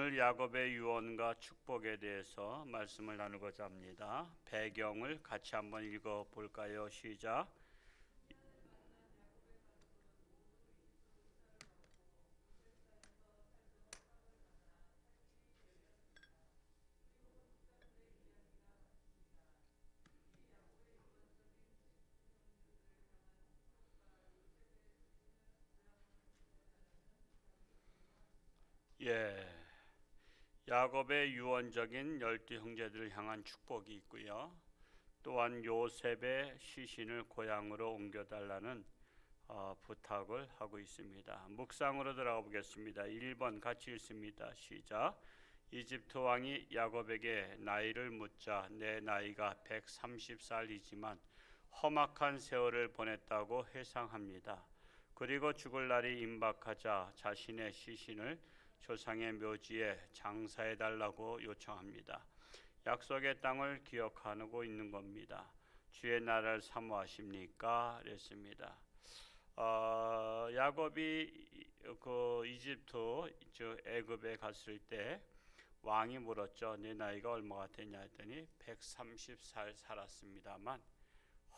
오늘 야곱의 유언과 축복에 대해서 말씀을 나누고자 합니다. 배경을 같이 한번 읽어 볼까요? 시작. 예. 야곱의 유언적인 12형제들을 향한 축복이 있고요. 또한 요셉의 시신을 고향으로 옮겨달라는 부탁을 하고 있습니다. 묵상으로 들어가 보겠습니다. 1번 같이 읽습니다. 시작. 이집트 왕이 야곱에게 나이를 묻자 내 나이가 130살이지만 험악한 세월을 보냈다고 회상합니다. 그리고 죽을 날이 임박하자 자신의 시신을 조상의 묘지에 장사해 달라고 요청합니다. 약속의 땅을 기억하고 있는 겁니다. 주의 나라를 사모하십니까? 그랬습니다. 야곱이 그 이집트 즉 애굽에 갔을 때 왕이 물었죠. 내 나이가 얼마가 되냐 했더니 130살 살았습니다만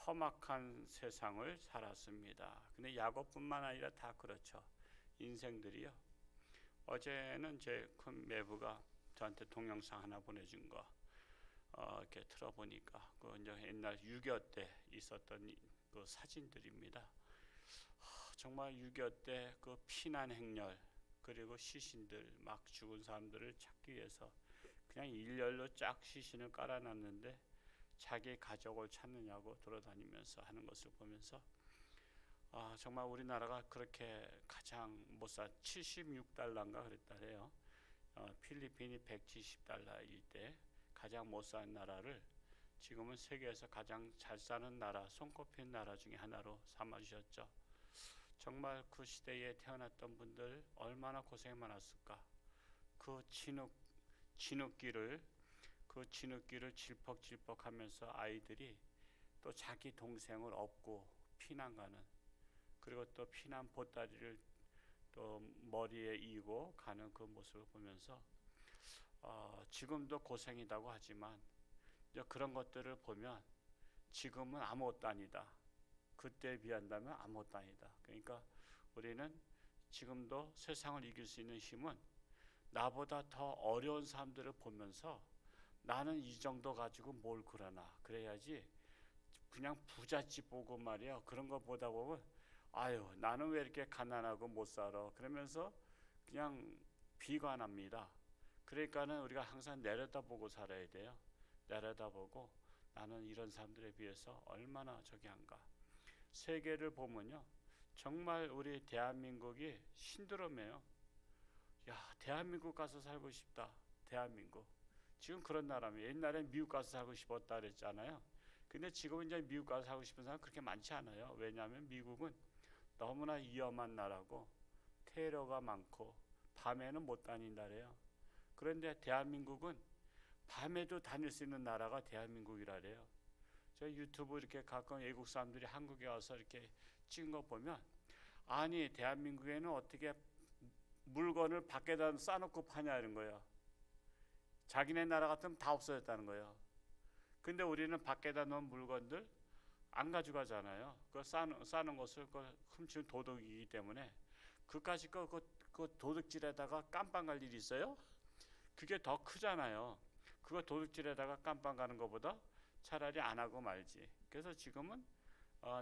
험악한 세상을 살았습니다. 근데 야곱뿐만 아니라 다 그렇죠. 인생들이요. 어제는 제 큰 매부가 저한테 동영상 하나 보내준 거 이렇게 틀어보니까 그 이제 옛날 6.25 때 있었던 그 사진들입니다. 정말 6.25 때 그 피난 행렬 그리고 시신들 막 죽은 사람들을 찾기 위해서 그냥 일렬로 쫙 시신을 깔아놨는데 자기 가족을 찾느냐고 돌아다니면서 하는 것을 보면서 정말 우리나라가 그렇게 가장 못사 76달러인가 그랬다래요. 필리핀이 170달러일 때 가장 못 사는 나라를 지금은 세계에서 가장 잘 사는 나라, 손꼽힌 나라 중에 하나로 삼아주셨죠. 정말 그 시대에 태어났던 분들 얼마나 고생 많았을까. 그 진흙길을 질퍽질퍽하면서 아이들이 또 자기 동생을 업고 피난 가는, 그리고 또 피난 보따리를 또 머리에 이고 가는 그 모습을 보면서 지금도 고생이라고 하지만 이제 그런 것들을 보면 지금은 아무것도 아니다. 그때에 비한다면 아무것도 아니다. 그러니까 우리는 지금도 세상을 이길 수 있는 힘은 나보다 더 어려운 사람들을 보면서 나는 이 정도 가지고 뭘 그러나 그래야지 그냥 부잣집 보고 말이야 그런 거 보다 보면 아유 나는 왜 이렇게 가난하고 못 살아 그러면서 그냥 비관합니다. 그러니까는 우리가 항상 내려다보고 살아야 돼요. 내려다보고 나는 이런 사람들에 비해서 얼마나 저기 한가. 세계를 보면요 정말 우리 대한민국이 신드롬이에요. 야 대한민국 가서 살고 싶다. 대한민국 지금 그런 나라면 옛날에 미국 가서 살고 싶었다 그랬잖아요. 근데 지금 이제 미국 가서 살고 싶은 사람 그렇게 많지 않아요. 왜냐하면 미국은 너무나 위험한 나라고 테러가 많고 밤에는 못 다닌다래요. 그런데 대한민국은 밤에도 다닐 수 있는 나라가 대한민국이라래요. 저 유튜브 이렇게 가끔 외국 사람들이 한국에 와서 이렇게 찍은 거 보면 아니 대한민국에는 어떻게 물건을 밖에다 싸놓고 파냐 이런 거예요. 자기네 나라 같으면 다 없어졌다는 거예요. 근데 우리는 밖에다 놓은 물건들 안 가져가잖아요. 그 싸는 것을 훔치는 도둑이기 때문에 그까짓 그 도둑질에다가 깜빵 갈 일이 있어요? 그게 더 크잖아요. 그거 도둑질에다가 깜빵 가는 것보다 차라리 안 하고 말지. 그래서 지금은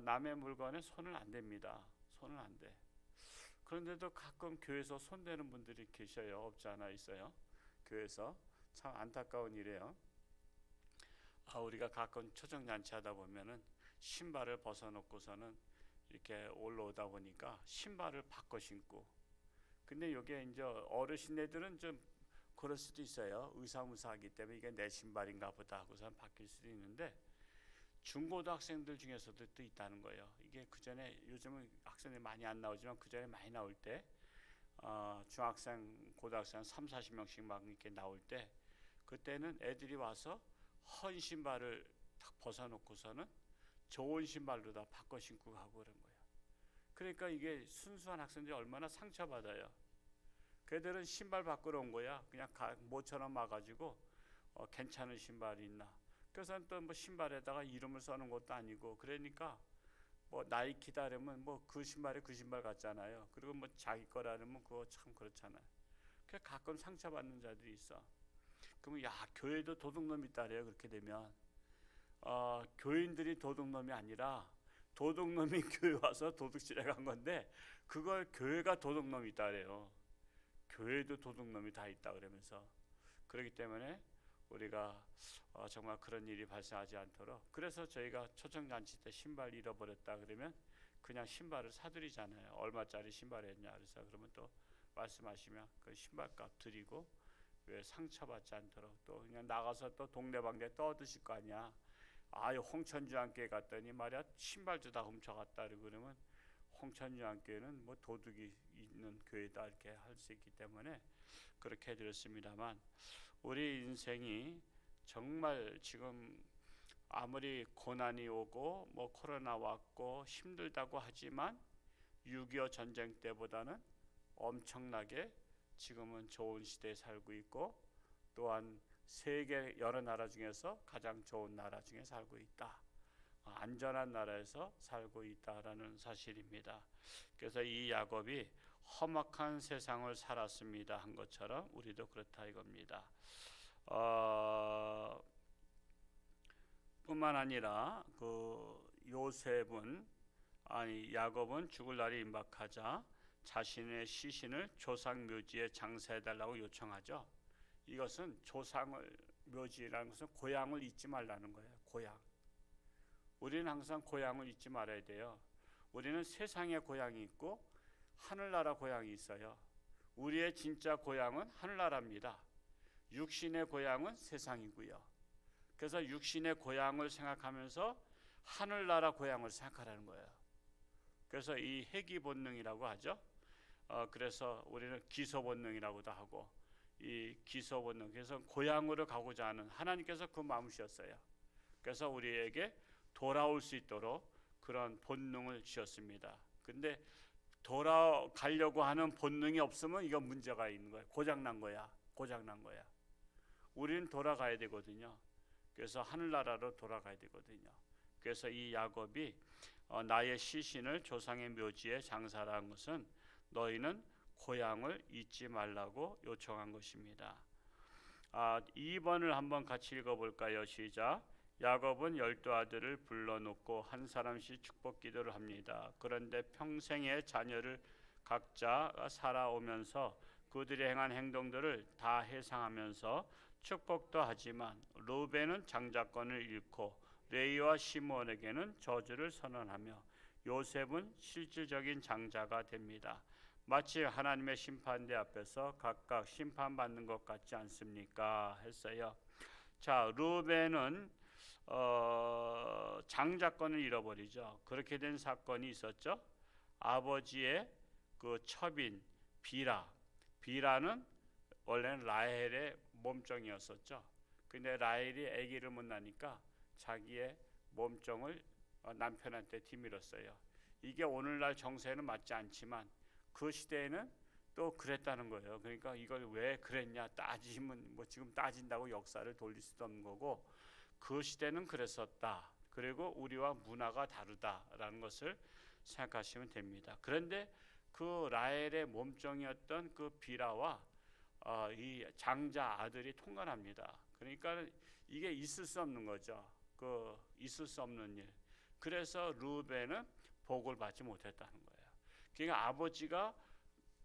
남의 물건에 손을 안 댑니다. 손을 안 대. 그런데도 가끔 교회에서 손대는 분들이 계셔요. 없지 않아 있어요. 교회에서 참 안타까운 일이에요. 우리가 가끔 초정잔치 하다 보면은 신발을 벗어놓고서는 이렇게 올라오다 보니까 신발을 바꿔 신고. 근데 이게 이제 어르신네들은 좀 그럴 수도 있어요. 의사무사하기 때문에 이게 내 신발인가 보다 하고서 바뀔 수도 있는데 중고등학생들 중에서도 또 있다는 거예요. 이게 그 전에 요즘은 학생들이 많이 안 나오지만 그 전에 많이 나올 때 중학생, 고등학생 30-40명씩 막 이렇게 나올 때 그때는 애들이 와서 헌 신발을 딱 벗어놓고서는 좋은 신발로 다 바꿔 신고 가고 그런 거예요. 그러니까 이게 순수한 학생들이 얼마나 상처받아요. 걔들은 신발 바꾸러 온 거야. 그냥 모처럼 와가지고 괜찮은 신발이 있나. 그래서 또 뭐 신발에다가 이름을 써놓은 것도 아니고 그러니까 뭐 나이키다 그러면 뭐 그 신발이 그 신발 같잖아요. 그리고 뭐 자기 거라면 그거 참 그렇잖아요. 그 가끔 상처받는 자들이 있어. 그러면 야 교회도 도둑놈이 있다래요. 그렇게 되면 교인들이 도둑놈이 아니라 도둑놈이 교회 와서 도둑질해 간 건데 그걸 교회가 도둑놈이 있다래요. 교회도 도둑놈이 다 있다 그러면서 그렇기 때문에 우리가 정말 그런 일이 발생하지 않도록 그래서 저희가 초청잔치 때 신발 잃어버렸다 그러면 그냥 신발을 사드리잖아요. 얼마짜리 신발이었냐 그래서 그러면 또 말씀하시면 그 신발값 드리고 왜 상처받지 않도록 또 그냥 나가서 또 동네방네 떠드실 거 아니야. 아유 홍천주안교회 갔더니 말이야 신발도 다 훔쳐갔다 그러면 홍천주안교회는 뭐 도둑이 있는 교회다 이렇게 할 수 있기 때문에 그렇게 해드렸습니다만 우리 인생이 정말 지금 아무리 고난이 오고 뭐 코로나 왔고 힘들다고 하지만 6.25 전쟁 때보다는 엄청나게 지금은 좋은 시대에 살고 있고 또한 세계 여러 나라 중에서 가장 좋은 나라 중에 살고 있다. 안전한 나라에서 살고 있다라는 사실입니다. 그래서 이 야곱이 험악한 세상을 살았습니다 한 것처럼 우리도 그렇다 이겁니다. 뿐만 아니라 그 요셉은 야곱은 죽을 날이 임박하자 자신의 시신을 조상 묘지에 장사해달라고 요청하죠. 이것은 조상을 묘지라는 것은 고향을 잊지 말라는 거예요. 고향. 우리는 항상 고향을 잊지 말아야 돼요. 우리는 세상의 고향이 있고 하늘나라 고향이 있어요. 우리의 진짜 고향은 하늘나라입니다. 육신의 고향은 세상이고요. 그래서 육신의 고향을 생각하면서 하늘나라 고향을 생각하라는 거예요. 그래서 이 회귀 본능이라고 하죠. 그래서 우리는 기소 본능이라고도 하고 이 기소 본능. 그래서 고향으로 가고자 하는 하나님께서 그 마음이셨어요. 그래서 우리에게 돌아올 수 있도록 그런 본능을 주셨습니다. 근데 돌아가려고 하는 본능이 없으면 이거 문제가 있는 거야. 고장난 거야. 고장난 거야. 우리는 돌아가야 되거든요. 그래서 하늘나라로 돌아가야 되거든요. 그래서 이 야곱이 나의 시신을 조상의 묘지에 장사한 것은 너희는 고향을 잊지 말라고 요청한 것입니다. 2번을 한번 같이 읽어볼까요? 시작. 야곱은 12 아들을 불러놓고 한 사람씩 축복 기도를 합니다. 그런데 평생의 자녀를 각자 살아오면서 그들이 행한 행동들을 다 회상하면서 축복도 하지만 루벤은 장자권을 잃고 레위와 시므온에게는 저주를 선언하며 요셉은 실질적인 장자가 됩니다. 마치 하나님의 심판대 앞에서 각각 심판받는 것 같지 않습니까? 했어요. 자, 루벤은 장자권을 잃어버리죠. 그렇게 된 사건이 있었죠. 아버지의 그 첩인 비라는 원래는 라헬의 몸종이었었죠. 근데 라헬이 아기를 못 낳으니까 자기의 몸종을 남편한테 뒤밀었어요. 이게 오늘날 정세는 맞지 않지만 그 시대에는 또 그랬다는 거예요. 그러니까 이걸 왜 그랬냐 따지면 뭐 지금 따진다고 역사를 돌릴 수도 없는 거고 그 시대는 그랬었다. 그리고 우리와 문화가 다르다라는 것을 생각하시면 됩니다. 그런데 그 라헬의 몸종이었던 그 비라와 이 장자 아들이 통관합니다. 그러니까 이게 있을 수 없는 거죠. 그 있을 수 없는 일. 그래서 루벤은 복을 받지 못했다는 거예요. 그러니까 아버지가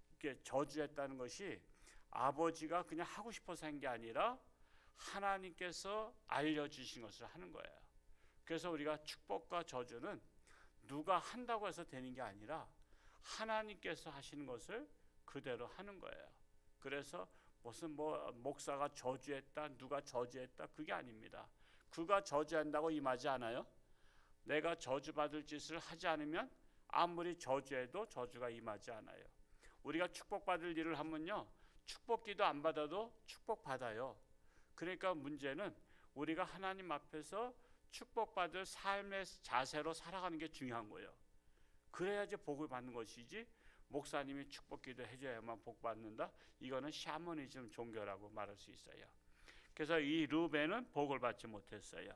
이렇게 저주했다는 것이 아버지가 그냥 하고 싶어서 한 게 아니라 하나님께서 알려주신 것을 하는 거예요. 그래서 우리가 축복과 저주는 누가 한다고 해서 되는 게 아니라 하나님께서 하시는 것을 그대로 하는 거예요. 그래서 무슨 목사가 저주했다, 누가 저주했다 그게 아닙니다. 그가 저주한다고 임하지 않아요. 내가 저주받을 짓을 하지 않으면 아무리 저주해도 저주가 임하지 않아요. 우리가 축복받을 일을 하면요, 축복기도 안 받아도 축복받아요. 그러니까 문제는 우리가 하나님 앞에서 축복받을 삶의 자세로 살아가는 게 중요한 거예요. 그래야지 복을 받는 것이지 목사님이 축복기도 해줘야만 복 받는다. 이거는 샤머니즘 종교라고 말할 수 있어요. 그래서 이 르우벤은 복을 받지 못했어요.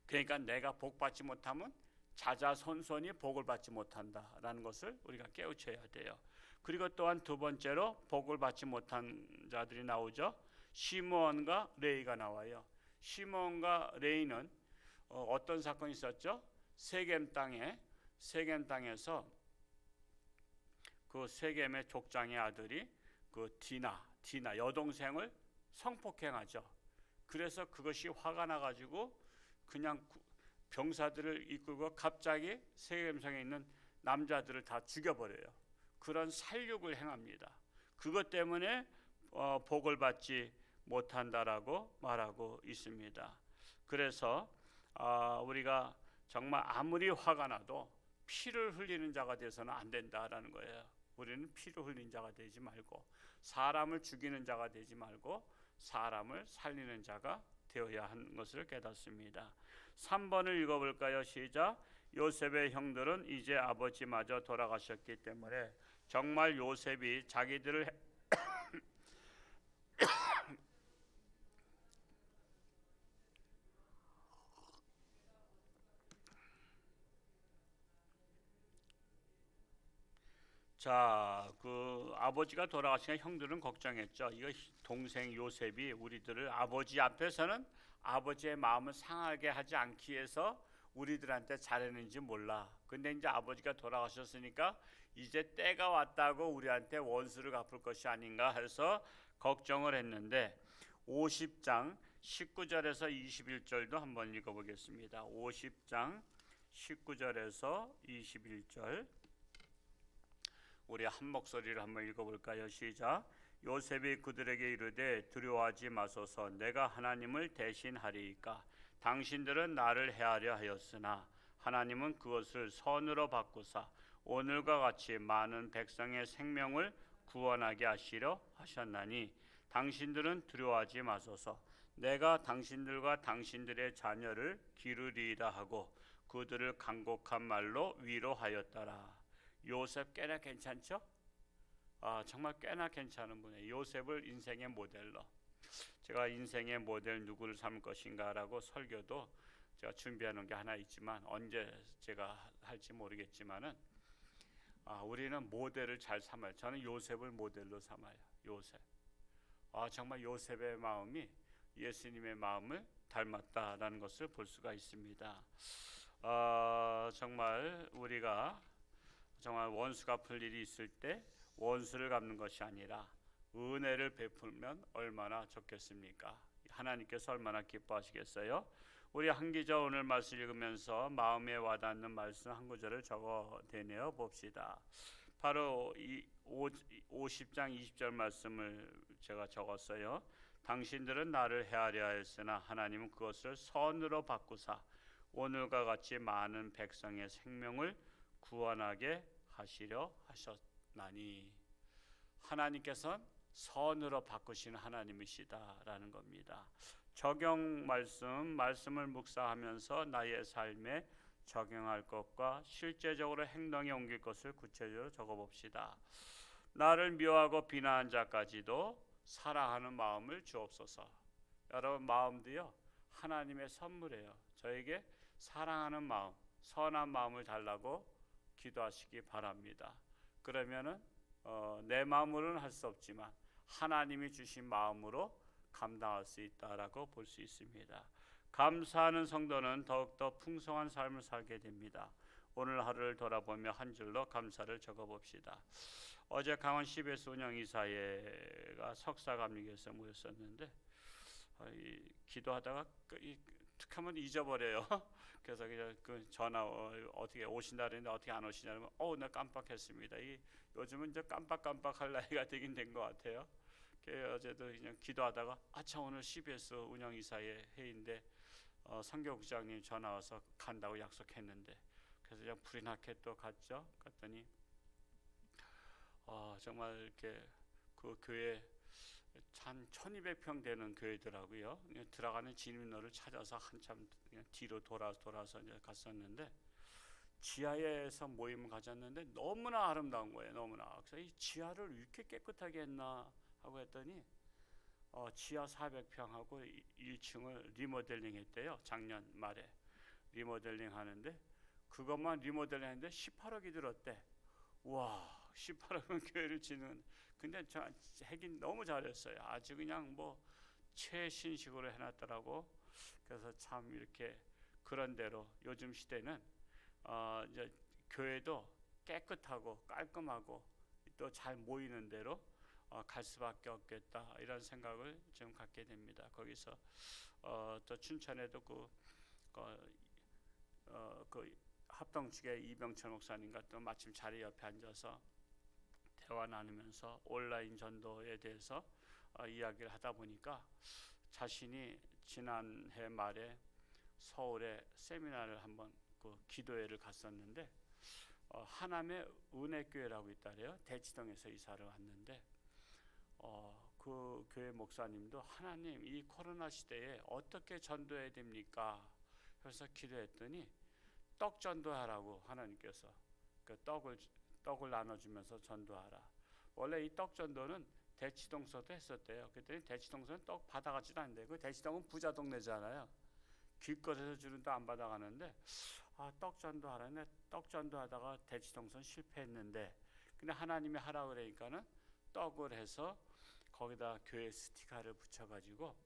그러니까 내가 복 받지 못하면 자자손손이 복을 받지 못한다라는 것을 우리가 깨우쳐야 돼요. 그리고 또한 두 번째로 복을 받지 못한 자들이 나오죠. 시므온과 레위가 나와요. 시므온과 레위는 어떤 사건이 있었죠? 세겜 땅에서 그 세겜의 족장의 아들이 그 디나 여동생을 성폭행하죠. 그래서 그것이 화가 나가지고 그냥 병사들을 이끌고 갑자기 세겜성에 있는 남자들을 다 죽여버려요. 그런 살육을 행합니다. 그것 때문에 복을 받지 못한다라고 말하고 있습니다. 그래서 우리가 정말 아무리 화가 나도 피를 흘리는 자가 되어서는 안 된다라는 거예요. 우리는 피를 흘리는 자가 되지 말고 사람을 죽이는 자가 되지 말고 사람을 살리는 자가 되어야 하는 것을 깨닫습니다. 3번을 읽어볼까요? 시작. 요셉의 형들은 이제 아버지마저 돌아가셨기 때문에 정말 요셉이 자기들을 그 아버지가 돌아가시니까 형들은 걱정했죠. 이거 동생 요셉이 우리들을 아버지 앞에서는 아버지의 마음을 상하게 하지 않기 위해서 우리들한테 잘했는지 몰라. 근데 이제 아버지가 돌아가셨으니까 이제 때가 왔다고 우리한테 원수를 갚을 것이 아닌가 해서 걱정을 했는데 50장 19절에서 21절도 한번 읽어보겠습니다. 50장 19절에서 21절 우리 한 목소리를 한번 읽어볼까요? 시작. 요셉이 그들에게 이르되 두려워하지 마소서. 내가 하나님을 대신하리이까. 당신들은 나를 해하려 하였으나 하나님은 그것을 선으로 바꾸사 오늘과 같이 많은 백성의 생명을 구원하게 하시려 하셨나니 당신들은 두려워하지 마소서. 내가 당신들과 당신들의 자녀를 기르리이다 하고 그들을 간곡한 말로 위로하였더라. 요셉 꽤나 괜찮죠? 정말 꽤나 괜찮은 분이에요. 요셉을 인생의 모델로, 제가 인생의 모델 누구를 삼을 것인가라고 설교도 제가 준비하는 게 하나 있지만 언제 제가 할지 모르겠지만은 우리는 모델을 잘 삼아요. 저는 요셉을 모델로 삼아요. 요셉. 정말 요셉의 마음이 예수님의 마음을 닮았다라는 것을 볼 수가 있습니다. 정말 우리가 정말 원수 갚을 일이 있을 때 원수를 갚는 것이 아니라 은혜를 베풀면 얼마나 좋겠습니까? 하나님께서 얼마나 기뻐하시겠어요? 우리 한기자 오늘 말씀 읽으면서 마음에 와닿는 말씀 한 구절을 적어내어 봅시다. 바로 이 50장 20절 말씀을 제가 적었어요. 당신들은 나를 해하려 하였으나 하나님은 그것을 선으로 바꾸사 오늘과 같이 많은 백성의 생명을 구원하게 하시려 하셨나니. 하나님께서는 선으로 바꾸시는 하나님이시다라는 겁니다. 적용 말씀을 묵상하면서 나의 삶에 적용할 것과 실제적으로 행동에 옮길 것을 구체적으로 적어봅시다. 나를 미워하고 비난한 자까지도 사랑하는 마음을 주옵소서. 여러분 마음도요 하나님의 선물이에요. 저에게 사랑하는 마음, 선한 마음을 달라고 기도하시기 바랍니다. 그러면은 내 마음으로는 할 수 없지만 하나님이 주신 마음으로 감당할 수 있다라고 볼 수 있습니다. 감사하는 성도는 더욱더 풍성한 삶을 살게 됩니다. 오늘 하루를 돌아보며 한 줄로 감사를 적어봅시다. 어제 강원 CBS 운영이사회가 석사감리교에서 모였었는데 기도하다가 툭하면 잊어버려요. 그래서 그냥 그 전화 어떻게 오신다 그랬는데 어떻게 안 오시냐면 나 깜빡했습니다. 요즘은 이제 깜빡할 나이가 되긴 된 것 같아요. 어제도 그냥 기도하다가 참 오늘 CBS 운영이사회 회의인데 선교국장님 전화 와서 간다고 약속했는데 그래서 그냥 불이 나게 또 갔죠. 갔더니 정말 이렇게 그 교회 한 1200평 되는 교회더라고요. 들어가는 진입로를 찾아서 한참 그냥 뒤로 돌아서 이제 갔었는데 지하에서 모임을 가졌는데 너무나 아름다운 거예요. 너무나. 그래서 이 지하를 이렇게 깨끗하게 했나 하고 했더니 지하 400평하고 1층을 리모델링 했대요. 작년 말에 리모델링 하는데 그것만 리모델링 했는데 18억이 들었대. 와, 18억은 교회를 짓는. 근데 저 하긴 너무 잘했어요. 아주 그냥 뭐 최신식으로 해놨더라고. 그래서 참 이렇게 그런 대로 요즘 시대는 이제 교회도 깨끗하고 깔끔하고 또 잘 모이는 대로 갈 수밖에 없겠다 이런 생각을 좀 갖게 됩니다. 거기서 또 춘천에도 그 합동측의 이병철 목사님과 또 마침 자리 옆에 앉아서 대화 나누면서 온라인 전도에 대해서 이야기를 하다 보니까 자신이 지난해 말에 서울에 세미나를 한번 그 기도회를 갔었는데 하남에 은혜교회라고 있다래요. 대치동에서 이사를 왔는데 그 교회 목사님도 하나님 이 코로나 시대에 어떻게 전도해야 됩니까? 그래서 기도했더니 떡 전도하라고 하나님께서 그 떡을 나눠주면서 전도하라. 원래 이 떡 전도는 대치동서도 했었대요. 그랬더니 대치동서는 떡 받아가지도 않는데 그 대치동은 부자 동네잖아요. 길거리에서 주는 떡 안 받아가는데 떡 전도하라네. 떡 전도하다가 대치동선 실패했는데 근데 하나님이 하라 그러니까는 떡을 해서 거기다 교회 스티커를 붙여가지고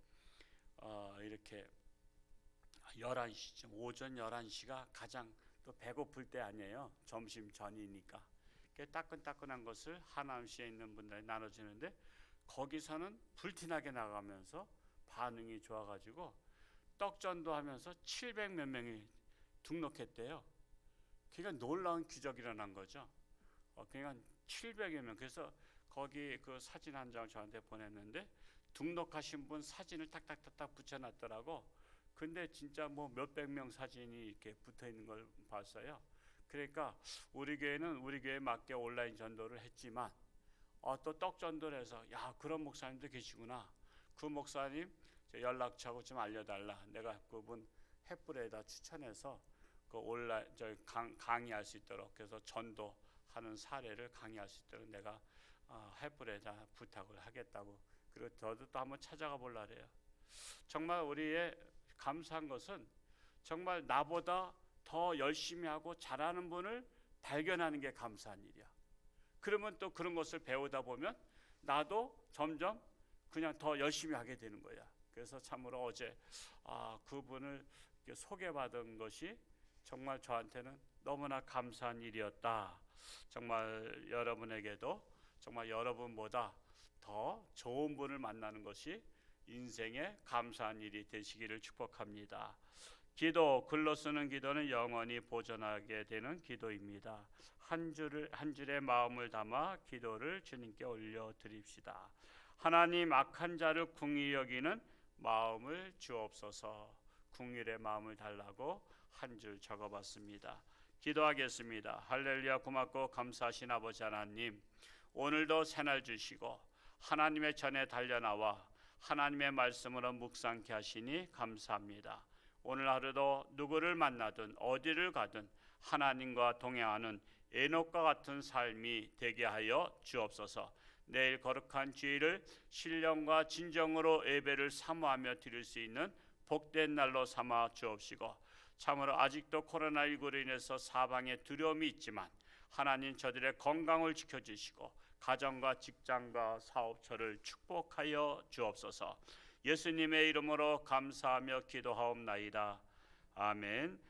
이렇게 11시쯤 오전 11시가 가장 또 배고플 때 아니에요. 점심 전이니까 따끈따끈한 것을 하남시에 있는 분들이 나눠주는데 거기서는 불티나게 나가면서 반응이 좋아가지고 떡전도하면서 700 몇 명이 등록했대요. 그러니까 놀라운 기적이 일어난 거죠. 그러니까 700여 명. 그래서 거기 그 사진 한 장을 저한테 보냈는데 등록하신 분 사진을 딱딱딱딱 붙여놨더라고. 근데 진짜 뭐 몇백 명 사진이 이렇게 붙어 있는 걸 봤어요. 그러니까 우리 교회는 우리 교회에 맞게 온라인 전도를 했지만 또 떡 전도를 해서 야 그런 목사님도 계시구나. 그 목사님 연락처하고 좀 알려달라. 내가 그분 햇불에다 추천해서 그 온라인 강의할 수 있도록 그래서 전도하는 사례를 강의할 수 있도록 내가 햇불에다 부탁을 하겠다고. 그리고 저도 또 한번 찾아가 보려 그래요. 정말 우리의 감사한 것은 정말 나보다 더 열심히 하고 잘하는 분을 발견하는 게 감사한 일이야. 그러면 또 그런 것을 배우다 보면 나도 점점 그냥 더 열심히 하게 되는 거야. 그래서 참으로 어제 그분을 소개받은 것이 정말 저한테는 너무나 감사한 일이었다. 정말 여러분에게도 정말 여러분보다 더 좋은 분을 만나는 것이 인생의 감사한 일이 되시기를 축복합니다. 기도, 글로 쓰는 기도는 영원히 보존하게 되는 기도입니다. 한 줄의 마음을 담아 기도를 주님께 올려드립시다. 하나님, 악한 자를 궁히 여기는 마음을 주옵소서. 궁일의 마음을 달라고 한 줄 적어봤습니다. 기도하겠습니다. 할렐루야. 고맙고 감사하신 아버지 하나님, 오늘도 새날 주시고 하나님의 전에 달려나와 하나님의 말씀으로 묵상케 하시니 감사합니다. 오늘 하루도 누구를 만나든 어디를 가든 하나님과 동행하는 에녹과 같은 삶이 되게 하여 주옵소서. 내일 거룩한 주일을 신령과 진정으로 예배를 사모하며 드릴 수 있는 복된 날로 삼아 주옵시고, 참으로 아직도 코로나19로 인해서 사방에 두려움이 있지만 하나님 저들의 건강을 지켜주시고 가정과 직장과 사업처를 축복하여 주옵소서. 예수님의 이름으로 감사하며 기도하옵나이다. 아멘.